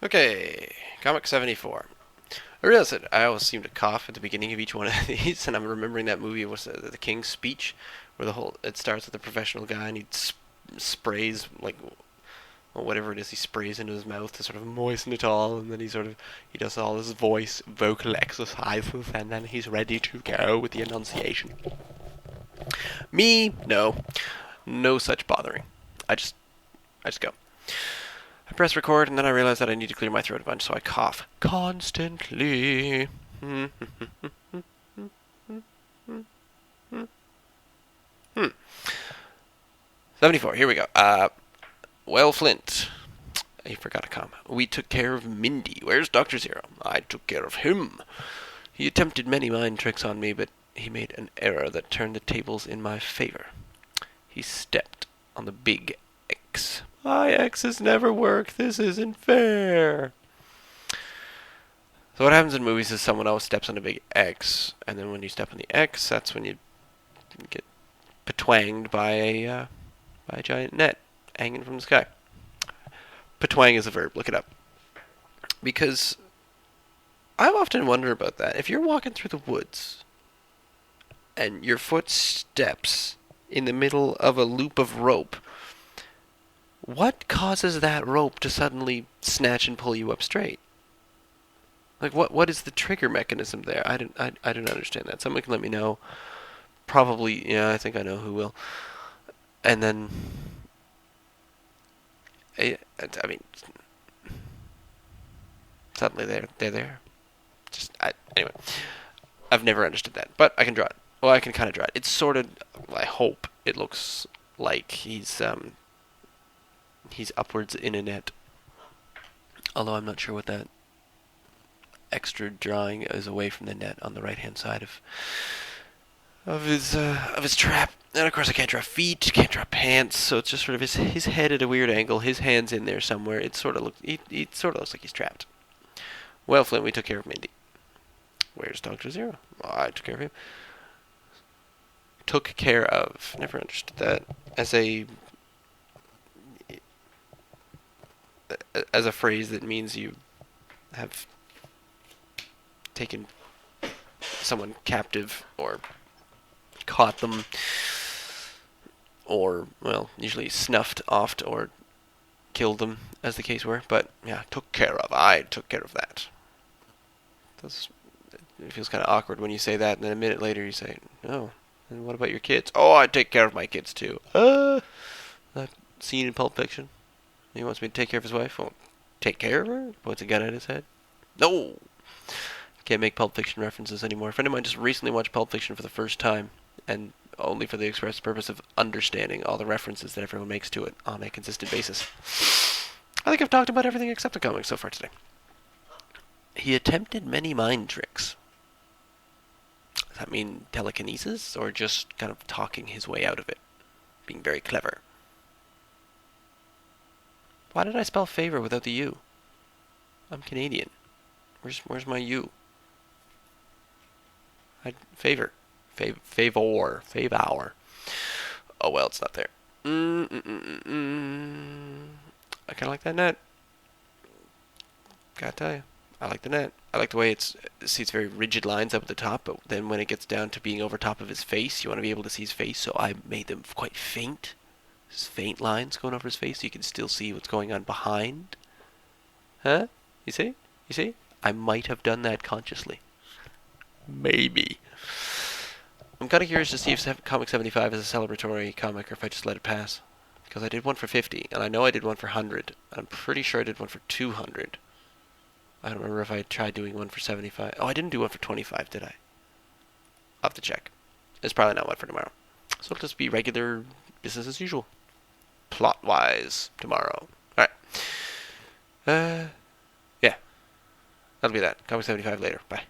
Okay, Comic 74. I realize that I always seem to cough at the beginning of each one of these, and I'm remembering that movie was the King's Speech, where the whole it starts with a professional guy and he sprays like well, whatever it is he sprays into his mouth to sort of moisten it all, and then he does all his vocal exercises, and then he's ready to go with the enunciation. Me, no such bothering. I just go. I press record, and then I realize that I need to clear my throat a bunch, so I cough constantly. hmm. 74, here we go. Well, Flint. I forgot a comma. We took care of Mindy. Where's Dr. Zero? I took care of him. He attempted many mind tricks on me, but he made an error that turned the tables in my favor. He stepped on the big X. My X's never work. This isn't fair. So what happens in movies is someone else steps on a big X, and then when you step on the X, that's when you get petwanged by a giant net hanging from the sky. Petwang is a verb. Look it up. Because I've often wondered about that. If you're walking through the woods and your foot steps in the middle of a loop of rope, what causes that rope to suddenly snatch and pull you up straight? Like what is the trigger mechanism there? I don't understand that. Someone can let me know. Probably, yeah, I think I know who will. And then I mean, suddenly they're there. Anyway, I've never understood that, but I can draw it. Well, I can kind of draw it. It's sort of. I hope it looks like he's upwards in a net. Although I'm not sure what that extra drawing is away from the net on the right hand side of his trap. And of course I can't draw feet, can't draw pants, so it's just sort of his head at a weird angle, his hands in there somewhere. It sort of looks like he's trapped. Well, Flint, we took care of Mindy. Where's Dr. Zero? Oh, I took care of him. Took care of. Never understood that as a phrase that means you have taken someone captive or caught them or, well, usually snuffed, offed, or killed them, as the case were. But, yeah, took care of. I took care of that. It feels kind of awkward when you say that, and then a minute later you say, no, and what about your kids? Oh, I take care of my kids, too. That scene in Pulp Fiction. He wants me to take care of his wife. Well, take care of her? Points a gun at his head. No! Can't make Pulp Fiction references anymore. A friend of mine just recently watched Pulp Fiction for the first time, and only for the express purpose of understanding all the references that everyone makes to it on a consistent basis. I think I've talked about everything except the comics so far today. He attempted many mind tricks. Does that mean telekinesis, or just kind of talking his way out of it? Being very clever. Why did I spell favor without the U? I'm Canadian. Where's my U? Favor. Favor. Oh well, it's not there. I kind of like that net. Gotta tell you. I like the net. I like the way it's very rigid lines up at the top, but then when it gets down to being over top of his face, you want to be able to see his face, so I made them quite faint. His faint lines going over his face, so you can still see what's going on behind. Huh? You see? I might have done that consciously. Maybe. I'm kind of curious to see if Comic 75 is a celebratory comic or if I just let it pass. Because I did one for 50, and I know I did one for 100. I'm pretty sure I did one for 200. I don't remember if I tried doing one for 75. Oh, I didn't do one for 25, did I? I'll have to check. It's probably not one for tomorrow. So it'll just be regular business as usual. Plot-wise, tomorrow. Alright. Yeah. That'll be that. Comic 75 later. Bye.